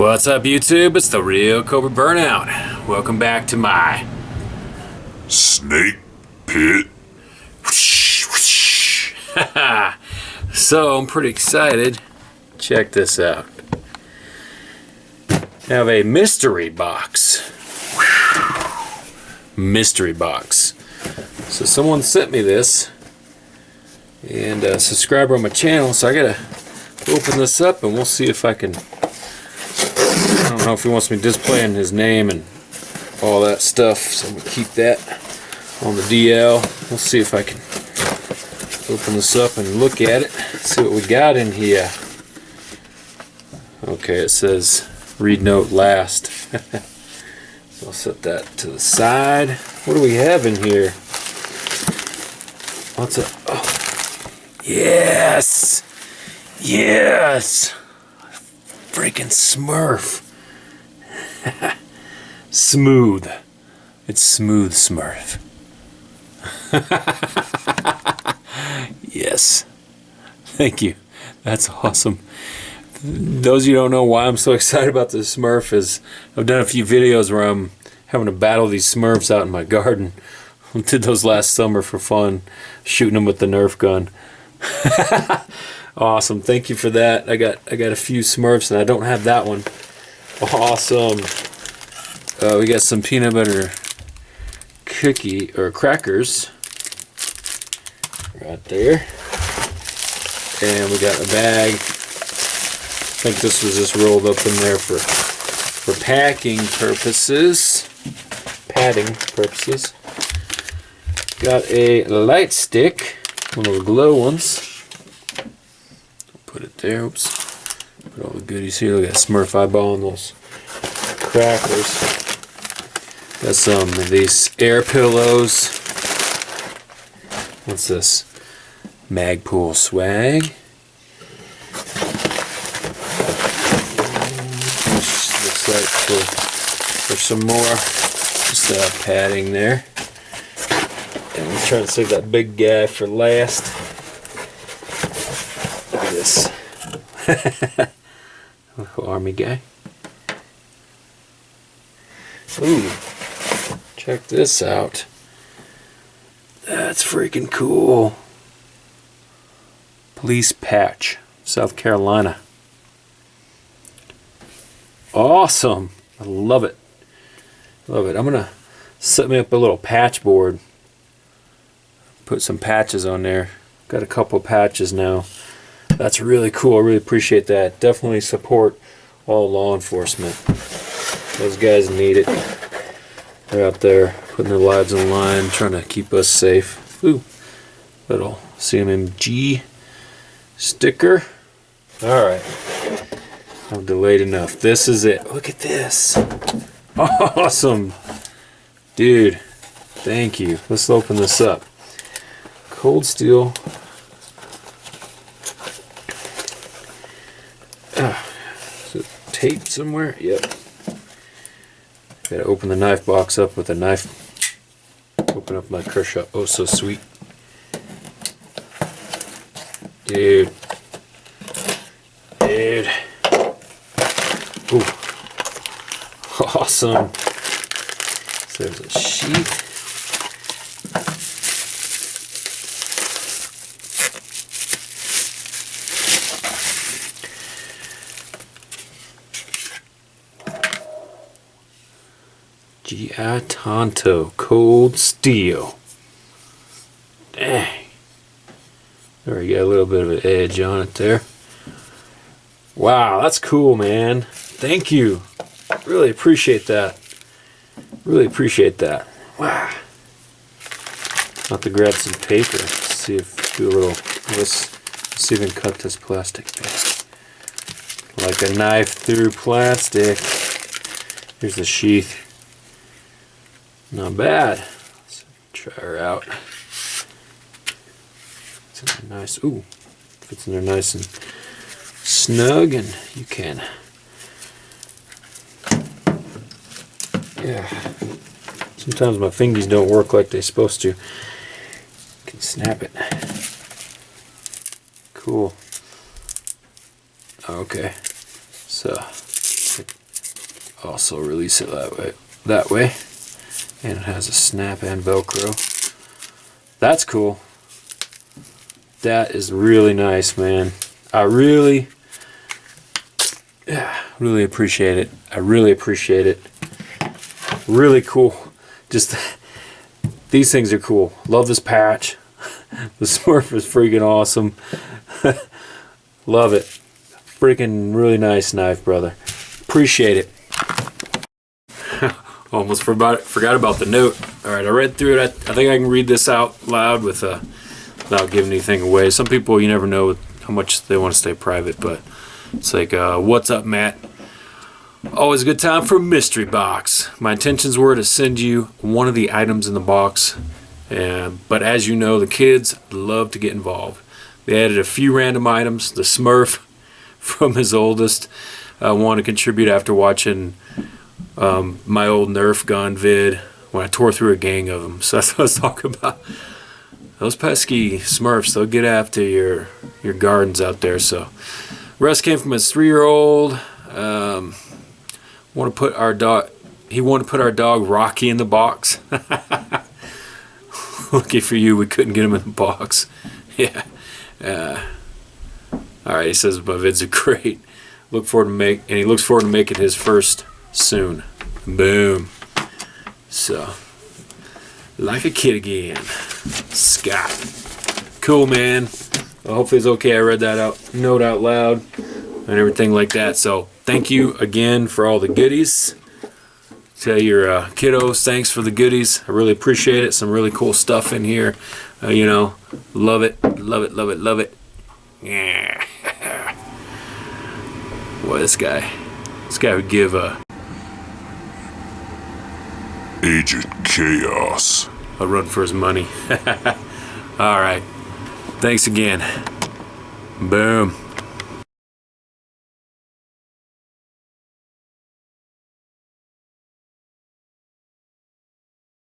What's up, YouTube? It's the real Cobra Burnout. Welcome back to my snake pit. So I'm pretty excited. Check this out. I have a mystery box. Mystery box. So someone sent me this, and a subscriber on my channel, so I gotta open this up and we'll see if I can. I don't know if he wants me displaying his name and all that stuff, so I'm gonna keep that on the DL. We'll see if I can open this up and look at it, see what we got in here. Okay, it says read note last. So I'll set that to the side. What do we have in here? What's it? Oh, yes! Yes! Freaking Smurf. Smooth. It's smooth Smurf. Yes. Thank you. That's awesome. Those of you who don't know why I'm so excited about this Smurf is I've done a few videos where I'm having to battle these Smurfs out in my garden. I did those last summer for fun, shooting them with the Nerf gun. Awesome. Thank you for that. I got a few Smurfs and I don't have that one. Awesome. We got some peanut butter cookie or crackers right there. And we got a bag. I think this was just rolled up in there for packing purposes. Padding purposes. Got a light stick, one of the glow ones. Put it there. Oops. Put all the goodies here. Look at that Smurf eyeball and those crackers. Got some of these air pillows. What's this? Magpool swag. Looks like for some more just padding there. And I'm trying to save that big guy for last. Look at this. Little army guy. Ooh, check this out. That's freaking cool. Police patch, South Carolina. Awesome. I love it. Love it. I'm gonna set me up a little patch board. Put some patches on there. Got a couple patches now. That's really cool. I really appreciate that. Definitely support all law enforcement. Those guys need it. They're out there putting their lives on the line, trying to keep us safe. Ooh, little CMMG sticker. Alright. I've delayed enough. This is it. Look at this. Awesome. Dude, thank you. Let's open this up. Cold steel. Is it taped somewhere? Yep. Gotta open the knife box up with a knife. Open up my Kershaw. Oh, so sweet. Dude. Dude. Ooh. Awesome. So there's a sheath. G.I. Tonto Cold Steel. Dang. There we got a little bit of an edge on it there. Wow, that's cool, man. Thank you. Really appreciate that. Really appreciate that. Wow. I'll have to grab some paper. See if do a little. Let's see if we can cut this plastic bit. Like a knife through plastic. Here's the sheath. Not bad. Let's try her out. It's in there nice. Ooh, fits in there nice and snug, and you can. Yeah. Sometimes my fingies don't work like they're supposed to. You can snap it. Cool. Okay. So also release it that way. And it has a snap and Velcro. That's cool. That is really nice, man. I really appreciate it. I really appreciate it. Really cool. Just these things are cool. Love this patch. The Smurf is freaking awesome. Love it. Freaking really nice knife, brother. Appreciate it. Almost forgot about the note. All right, I read through it. I think I can read this out loud without giving anything away. Some people, you never know how much they want to stay private, but it's like, what's up, Matt? Always a good time for a mystery box. My intentions were to send you one of the items in the box, but as you know, the kids love to get involved. They added a few random items. The Smurf from his oldest wanted to contribute after watching my old Nerf gun vid when I tore through a gang of them. So that's what I was talking about. Those pesky Smurfs, they'll get after your gardens out there. So rest came from his 3-year-old. He wanted to put our dog Rocky in the box. Lucky for you, we couldn't get him in the box. Yeah. All right, he says my vids are great. He looks forward to making his first soon. Boom. So, Likeakidagain, Scott. Cool, man. Well, hopefully it's okay. I read that note out loud and everything like that. So, thank you again for all the goodies. Tell your kiddos thanks for the goodies. I really appreciate it. Some really cool stuff in here. Love it, love it, love it, love it. Yeah. Boy, this guy would give Agent Chaos a run for his money. All right. Thanks again. Boom.